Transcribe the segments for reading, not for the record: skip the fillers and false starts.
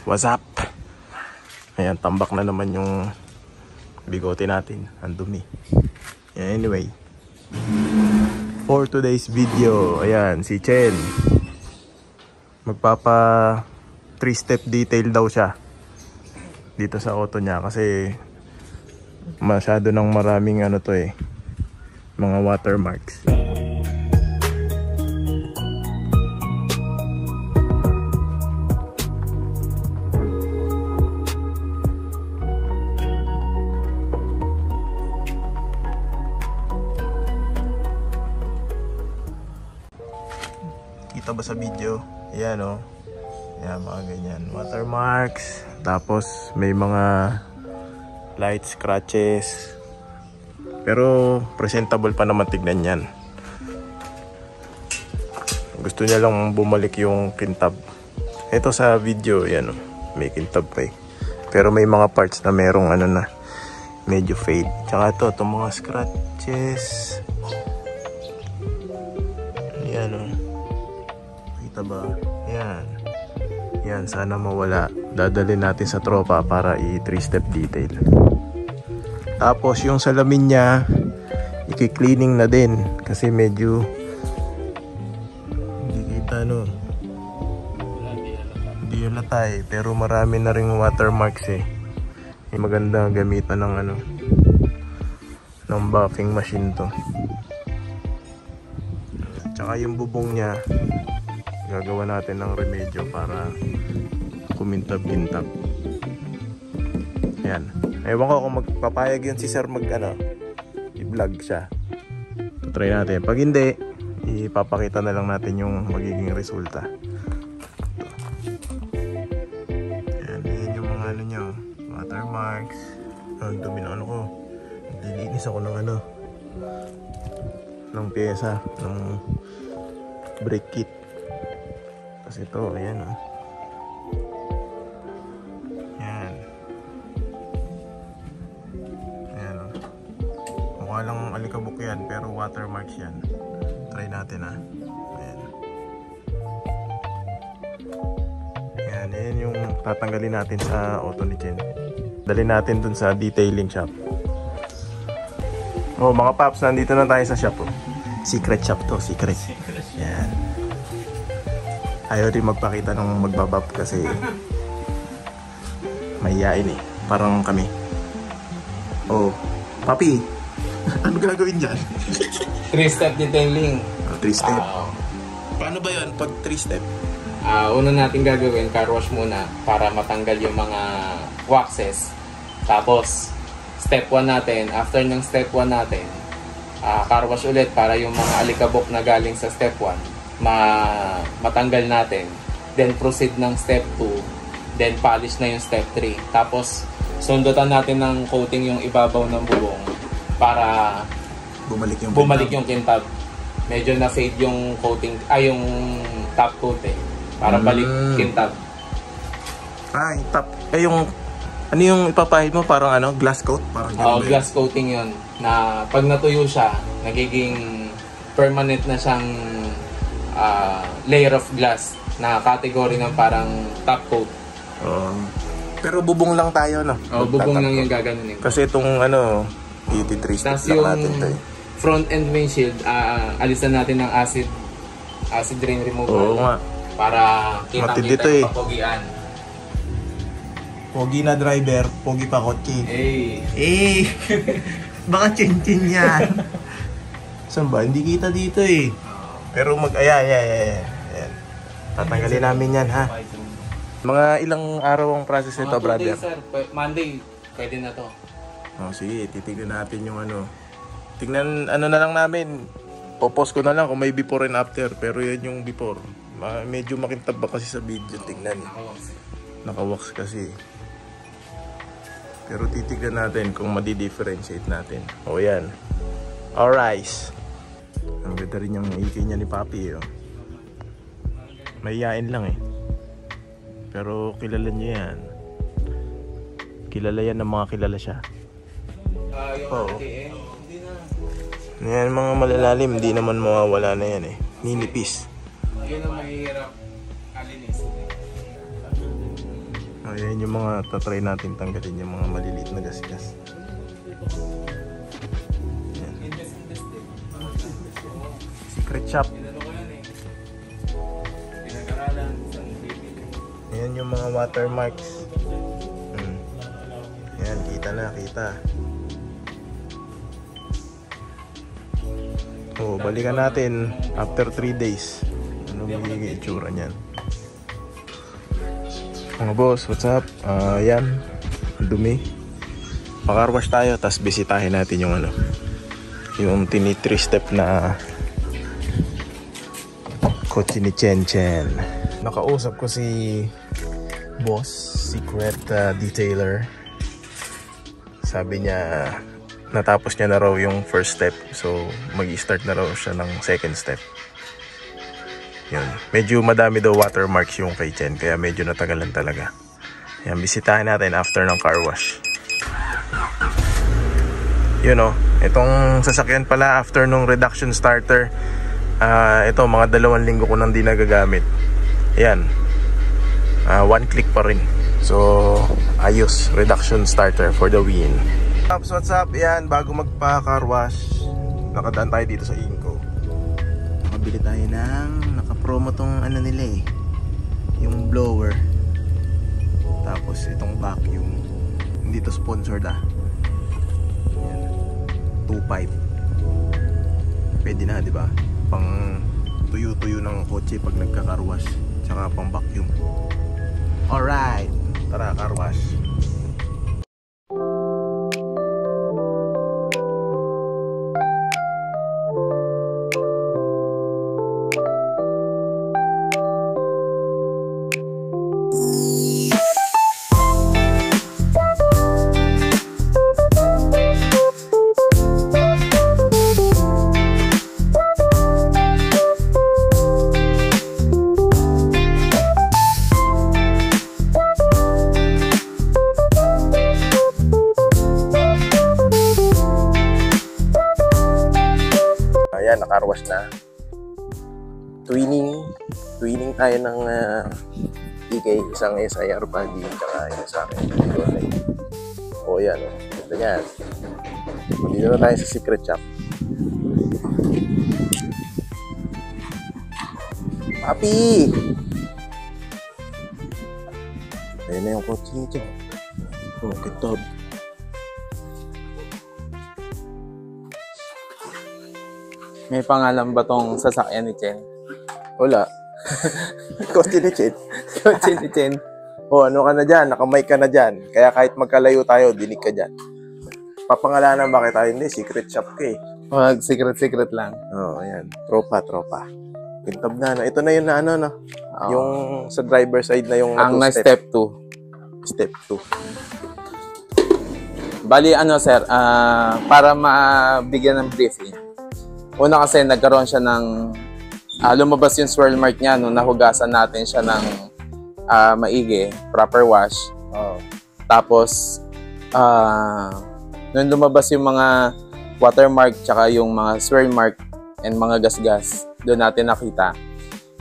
What's up? Ayan, tambak na naman yung bigote natin. Ang dumi. Anyway, for today's video, ayan, si Chen. Magpapa 3-step detail daw siya dito sa auto niya kasi masyado ng maraming ano to eh, mga watermarks. Kita ba sa video? Ayan o. Ayan, mga ganyan. Watermarks. Tapos may mga light scratches. Pero presentable pa naman tignan yan. Gusto niya lang bumalik yung kintab. Ito sa video, ayan o. May kintab pa eh. Pero may mga parts na merong ano na, medyo fade. Tsaka ito, itong mga scratches. Ayan o. Kita ba? Yan. Yan, sana mawala. Dadalhin natin sa tropa para i-3-step detail. Tapos yung salamin niya, i-cleaning na din. Kasi medyo hindi kita no. Hindi halata eh. Pero marami na ring watermarks eh. Maganda gamitan ng ano, ng buffing machine to. Tsaka yung bubong niya, gagawa natin ng remedyo para kumintab-kintab. Ayan. Ewan ko kung magpapayag yun si sir mag ano, i-vlog siya. Try natin. Pag hindi, ipapakita na lang natin yung magiging resulta. Ayan. Ayan yung mga ano nyo, watermarks. Ang dumi na ano ko. Nililinis ako ng ano, ng pyesa, ng brake kit. Kasi ito, ayan o. Ayan. Ayan o. Mukha lang alikabok yan, pero watermarks yan. Try natin ha. Ayan. Ayan, ayan yung tatanggalin natin sa auto ni Chen. Dali natin dun sa detailing shop. Oh, mga paps, nandito na tayo sa shop oh. Secret shop to, secret. Ayan. Ayaw rin magpakita ng magbabab kasi mahihain eh. Parang kami. Oh, papi, ano gagawin dyan? 3-step detailing. 3-step. Paano ba yun pag 3-step? Una natin gagawin, car wash muna para matanggal yung mga waxes. Tapos, step 1 natin. After ng step 1 natin, car wash ulit para yung mga alikabok na galing sa step 1 matanggal natin. Then proceed ng step 2. Then polish na yung step 3. Tapos sundutan natin ng coating yung ibabaw ng bubong para bumalik yung kintab. Medyo na fade yung coating, yung top coat eh. Para balik kintab. Yung top. Yung ano yung ipapahid mo? Parang ano? Glass coat? Parang glass coating yun. Na pag natuyo siya, nagiging permanent na siyang layer of glass na category ng parang top coat. Pero bubong lang tayo no? Bubong lang yung gaganunin. Kasi itong ano, 83 steps lang natin tayo. Front end windshield, alisan natin ng acid rain removal. Oo nga. Para kita-kita yung papogian. Pogi na driver, pogi pa kotse. Baka chin-chin yan. Saan ba? Hindi kita dito eh. Pero ayan. Tatanggalin namin yan ha. Mga ilang araw ang process nito, brother? Sir. Monday, pwede na to. Sige, titignan natin yung ano. Tignan, ano na lang namin. Popost ko na lang kung may before and after. Pero yan yung before. Medyo makintab ba kasi sa video. Tignan. Nakawax kasi. Pero titignan natin kung madi-differentiate natin. O yan. Alright. Ang ganda rin yung ikay niya ni Papi oh. Mahihain lang eh. Pero kilala niya yan. Kilala yan ng mga kilala siya. Yan mga malalalim, hindi naman mawawala na yan eh. Ninipis. Yun ang mahirap alinis. Ayan yung mga tatry natin tanggalin, yung mga maliliit na gasgas. Ayan. Secret shop. Ayan yung mga watermarks. Ayan, kita na, kita. Oh, balikan natin after 3 days. Ano magiging itsura niyan? Mga boss, what's up? Yan, dumi. Pakarwash tayo, tapos bisitahin natin yung ano, yung tini 3 step na kotse ni Chen Chen. Nakausap ko si boss, secret detailer. Sabi niya natapos niya na raw yung first step, so mag-i-start na raw siya ng second step. Yun. Medyo madami daw watermarks yung kay Chen, kaya medyo natagalan talaga. Yan, bisitahin natin after ng car wash. Yun o, itong sasakyan pala after nung reduction starter, ito mga 2 linggo ko nang di nagagamit. Yan, 1 click pa rin. So, ayos, reduction starter for the win. What's up? Yan, bago magpa-car wash, nakadaan tayo dito sa Inco. Makabili tayo ng naka-promo tong ano nila eh, yung blower. Tapos itong vacuum. Hindi to sponsored ah. Yan. 2.5. Pwede na, di ba? Pang tuyo-tuyo ng kotse pag nagka-car wash, tsaka pang vacuum. Alright, tara car wash. Ayan, nakarwash na. Twinning tayo ng EK, isang SIR body, tsaka yung sa akin. O yan, o. Ito yan. Dito na tayo sa secret shop. Papi! Ayan na yung kotse nito. Oh, kitab. May pangalan ba tong sasakyan ni Chen? Wala. Kotse ni Chen. Kotse ni Chen. O, ano ka na dyan? Nakamay ka na dyan. Kaya kahit magkalayo tayo, dinig ka dyan. Papangalanan ba kita? Hindi, secret shop ka eh. Wag, secret lang. Oo, ayan. Tropa. Pintab na. Ito na yun na ano, no? Yung sa driver side na yung ang na step 2. Step 2. Bali, ano sir, para mabigyan ng briefing. Una kasi nagkaroon siya ng, lumabas yung swirl mark niya nung nahugasan natin siya ng maigi, proper wash. Oh. Tapos, nung lumabas yung mga watermark tsaka yung mga swirl mark and mga gasgas, doon natin nakita.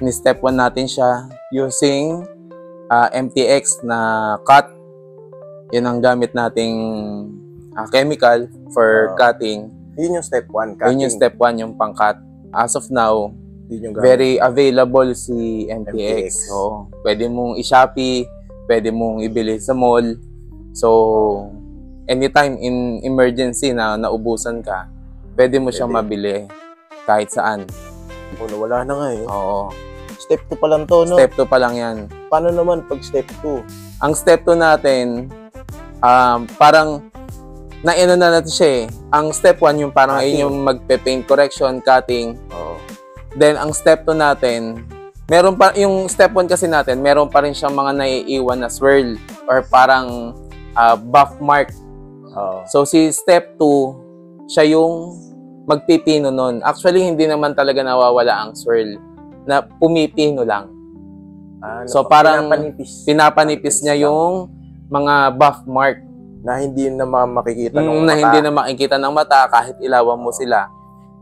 Ni-step 1 natin siya using MTX na cut. Yun ang gamit nating chemical for cutting. Yun yung step 1. Yun yung step 1, yung pang-cut. As of now, yun yung gamit. very available si MTX. So, pwede mong i-Shopee, pwede mong ibili sa mall. So, anytime in emergency na naubusan ka, pwede mo siyang mabili kahit saan. Wala na nga eh. Oo. Step 2 pa lang to, no? Step 2 pa lang yan. Paano naman pag step 2? Ang step 2 natin, parang na-ano na natin siya eh. Ang step 1 yung parang ayun yung magpe-paint correction, cutting. Oo. Then, ang step 2 natin, meron pa, yung step 1 kasi natin, meron pa rin siyang mga naiiwan na swirl or parang buff mark. Oo. So, si step 2, siya yung magpipino nun. Actually, hindi naman talaga nawawala ang swirl. Na pumipino lang. So, parang pinapanipis niya yung mga buff mark. Na hindi na makikita ng mata. Na hindi na makikita ng mata kahit ilawan mo sila.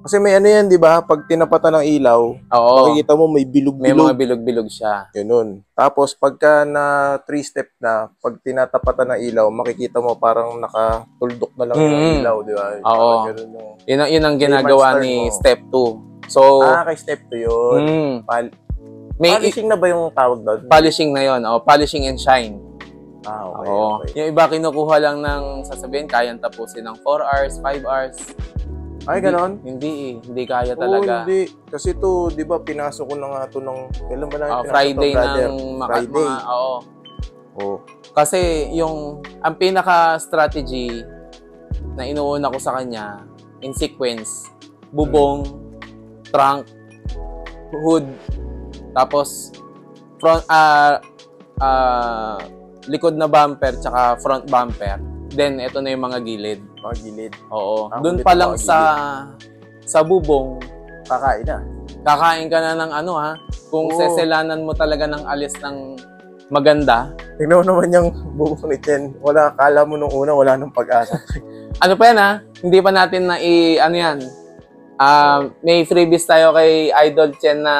Kasi may ano yan, di ba? Pag tinapatan ng ilaw, Oo. makikita mo may May bilog-bilog. mga bilog-bilog siya. Ganun. Tapos pagka na 3-step na, pag tinatapatan ng ilaw, makikita mo parang nakatuldok na lang yung ilaw, di ba? Oo. Parang ganun yung... Yun ang ginagawa Layman's term ni mo. step 2. So, kay step 2 yun. may Polishing na ba yung tawag doon? polishing na yun. Polishing and shine. Okay, Oo. okay. Yung iba kinukuha lang ng sasabihin, kayang tapusin ng 4 hours, 5 hours. Ay, ganon? Hindi eh. Hindi kaya Oo, talaga. hindi. Kasi to, di ba, pinasok ko na nga to ng... Kailan ba namin pinasok Friday to, brother? ng Friday. Oo. Oo. Kasi ang pinaka-strategy na inuuna ko sa kanya, in sequence, bubong, trunk, hood, tapos front, likod na bumper, tsaka front bumper. Then, ito na yung mga gilid. Mga gilid. Oo. Ulit Doon pa lang mga sa bubong, Kakain na. kakain ka na ng kung Oo. seselanan mo talaga ng alis ng maganda. Tingnan mo naman yung bubong ni Chen. Wala, kala mo nung una, wala nang pag-asa. Ano pa yan Hindi pa natin may freebies tayo kay Idol Chen na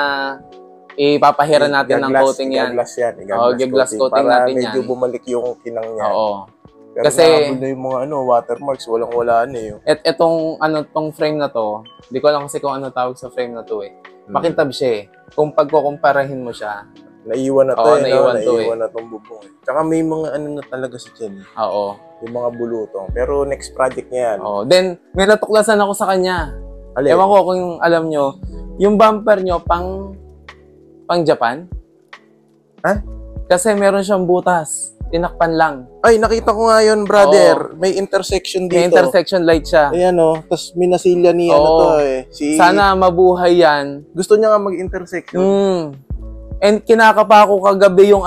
ipapahira natin ng coating yan. Igaglas yan. Igaglas coating para natin medyo yan. bumalik yung kinang niya. Oo. Pero Kasi- nahabol na yung mga watermarks. Walang-wala na yun. Tong frame na to, di ko alam kasi kung ano tawag sa frame na to Makintab siya Kung pagkukumparahin mo siya, Naiwan na to Oo, naiwan to Naiwan na tong bubong Tsaka may mga na talaga si Chen. oo. Yung mga bulutong. Pero next project niya yan. Oo. Then, may natuklasan ako sa kanya. Alin? Ewan ko kung alam nyo, yung bumper nyo pang Japan. Ha? Kasi meron siyang butas. Tinakpan lang. Ay, nakita ko nga yun, brother. May intersection dito. May intersection light siya. Ayan Tapos minasilya ni Oo. Si... Sana mabuhay yan. Gusto niya nga mag-intersection. And kinakapa ko kagabi yung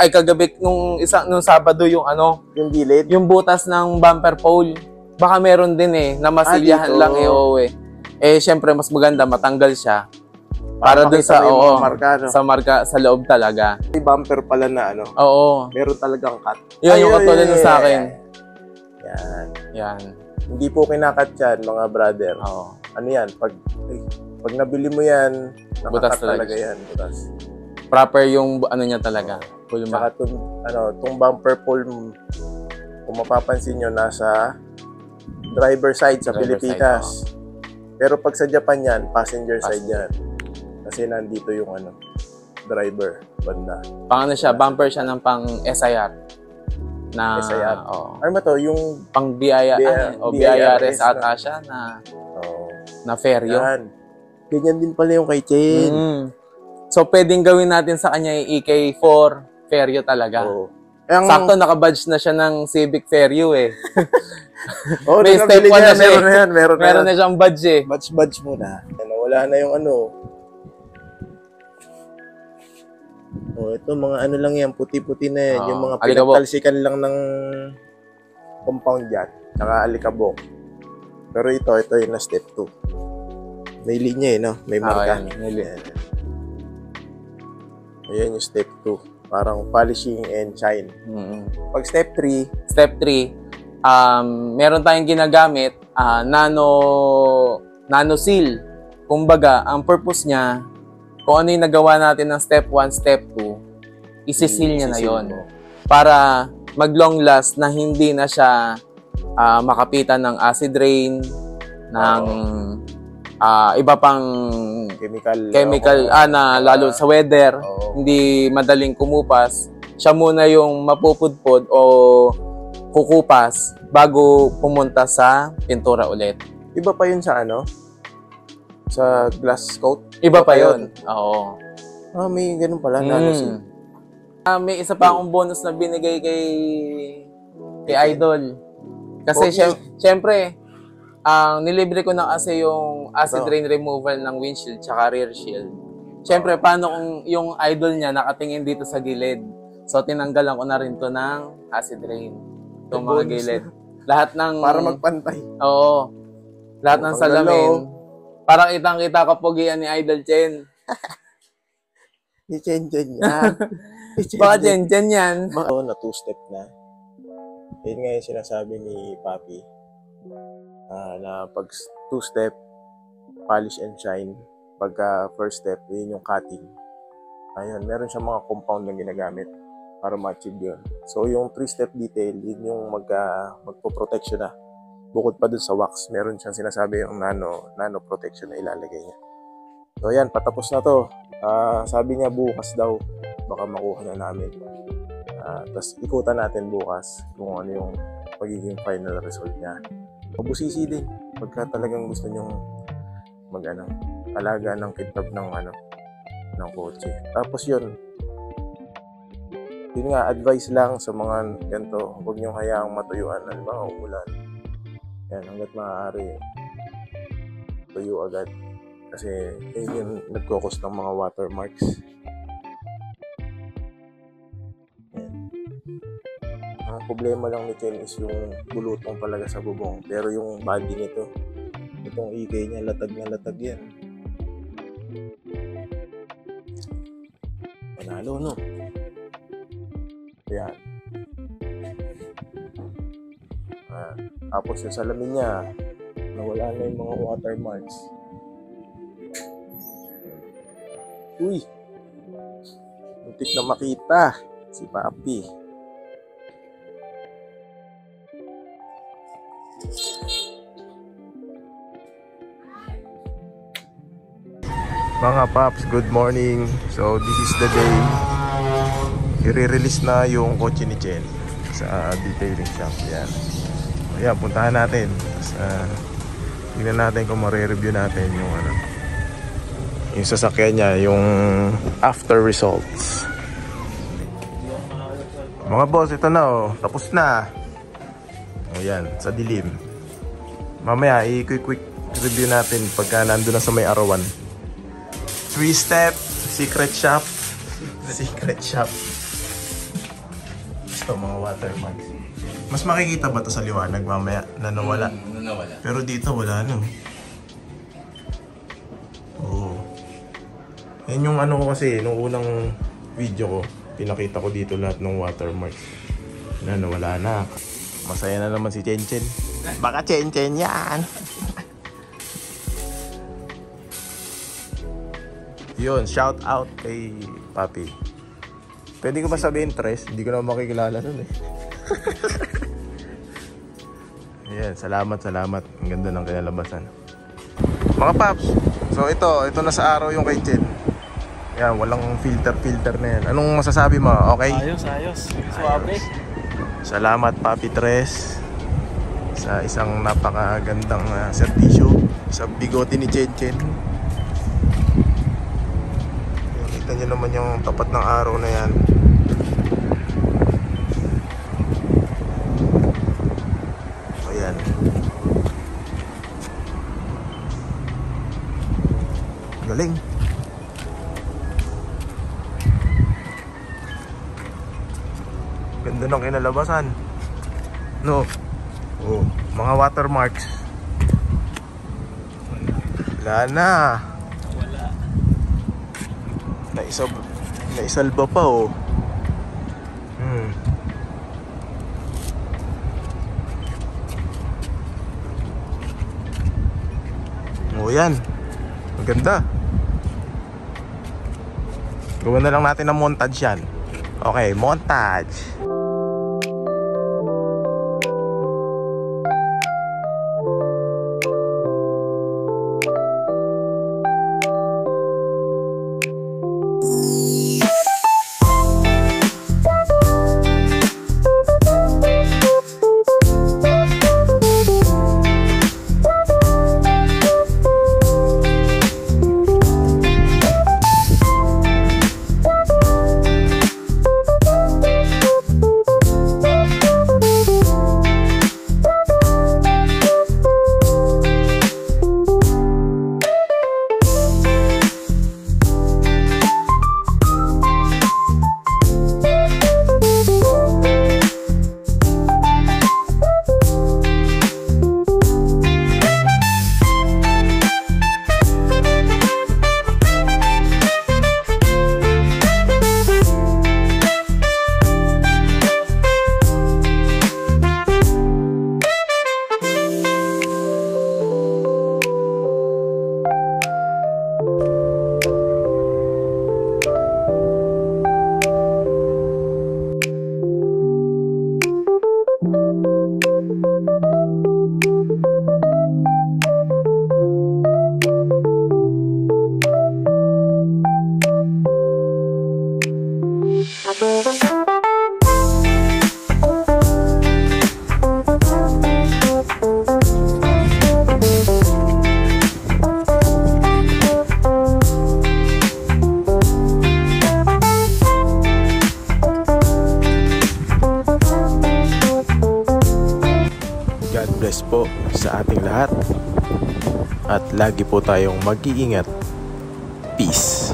kagabi nung Sabado yung Yung gilid. yung butas ng bumper pole. Baka meron din na masilyahan dito. lang syempre mas maganda matanggal siya. Para dun sa makita mo yung mga marka, sa marka sa loob talaga. May bumper pala na Oo. meron talagang cut. Yun yung katulad nun sa akin. Yan. Yan. Hindi po kinakat yan, mga brother. Oo. Ano yan? Pag nabili mo yan, Butas nakakat talaga talaga. yan. Butas. Proper yung niya talaga. Full Saka tong bumper pole, kung mapapansin nyo, nasa driver side sa Driver Pilipinas. Pero pag sa Japan yan, passenger side yan. Kasi nandito yung driver, banda. Pang siya, bumper siya ng pang SIR. Na, SIR. Oo. Ano ba to? Yung... Pang BIRS ata siya na feryo. Yan. Ganyan din pala yung kay Chen. So, pwedeng gawin natin sa kanya yung EK4 feryo talaga. Oo. Sakto, nakabadge na siya ng Civic Feryo Oh, May step 1 na siya Meron na yan. Meron na siyang badge Badge muna. Wala na yung ito mga lang yan, puti-puti na yan. Yung mga alikabok. pinagtalsikan lang ng compound yan. Tsaka alikabok. Pero ito yung na step 2. May linya May marka. Ayan. Ayan yung step 2. Parang polishing and shine. Pag step 3, Step 3, meron tayong ginagamit, nano seal. Kumbaga, ang purpose niya, kung ano yung nagawa natin ng step 1, step 2, isi-seal niya na yon para mag-long last na hindi na siya makapitan ng acid rain, ng iba pang chemical na lalo sa weather, hindi madaling kumupas. Siya muna yung mapupudpod o kukupas bago pumunta sa pintura ulit. Iba pa yun sa sa glass coat? Iba pa yun. Oo. May ganun pala. Nano-seal. May isa pa akong bonus na binigay kay Idol. Kasi syempre, nilibre ko na kasi yung acid rain removal ng windshield tsaka rear shield. Syempre, paano kung yung Idol niya nakatingin dito sa gilid? So, tinanggalan ko na rin to ng acid rain. Itong mga gilid. Lahat ng... Para magpantay. Oo. Lahat ng salamin. Parang kitang-kita kapugian ni Idol Chen. Ni Chen yan. Baka Chen yan. Na 2-step na. Yun nga yung sinasabi ni Papi. Na pag 2-step, polish and shine. Pagka first step, yun yung cutting. Ayun, meron siyang mga compound na ginagamit para ma-achieve yun. So yung 3-step detail, yun yung magpo-protection na. Bukod pa dun sa wax, meron siyang sinasabi yung nano protection na ilalagay niya. So yan, patapos na to. Sabi niya bukas daw, baka makuha na namin. Tapos ikutan natin bukas kung ano yung magiging final result niya. Mabusisi din pagka talagang gusto nyong alaga ng kintab ng kotse. Tapos yun nga, advice lang sa mga ganito, huwag nyo hayaang matuyuan, halimbawa umulan. Yan, hanggat maaari tuyo agad. Kasi yun yung nagkukos ng mga watermarks. Yan. Ang problema lang ni Ken is yung bulutong talaga sa bubong. Pero yung body nito, itong ikay niya, latag na latag yan. Panalo, no? Yan. Tapos yung salamin niya, nawala na yung mga watermarks. Uy! Muntik na makita si Papi. Mga Paps, good morning. So this is the day i-release na yung kotse ni Chen sa detailing shop. Yan. Ayan, puntahan natin. Tingnan natin kung ma-review natin yung sasakyan niya, yung after results. Mga boss, ito na oh. Tapos na. O yan, sa dilim. Mamaya, i-quick review natin pagka nandun na sa may arawan. 3-step, secret shop. Secret shop. Ito, mga watermarks. Mas makikita ba ito sa liwanag mamaya na nawala? Nawala. Pero dito wala no. Oo. Yan yung ko kasi, nung unang video ko, pinakita ko dito lahat ng watermarks. Na nawala na. Masaya na naman si Chen Chen. Baka Chen Chen yan. Yun, shout out kay Papi. Pwede ko ba sabihin Tres? Hindi ko na makikilala nun eh. Ayan, salamat. Ang ganda ng kinalabasan. Mga Paps, so ito na sa araw yung kay Chen. Ayan, walang filter na yan. Anong masasabi mo? Okay? Ayos. Suabe. Salamat Papi Tres sa isang napakagandang servisyo sa bigote ni Chen Chen. Kita nyo naman yung tapat ng araw na yan. Ayan. Galing. Ganda ng kinalabasan. No. Oh, mga watermarks. Wala na. Naisalba pa oh. Oh yan. Maganda. Gawin na lang natin ng montage yan. Okay, montage. God bless po sa ating lahat at lagi po tayong mag-iingat. Peace.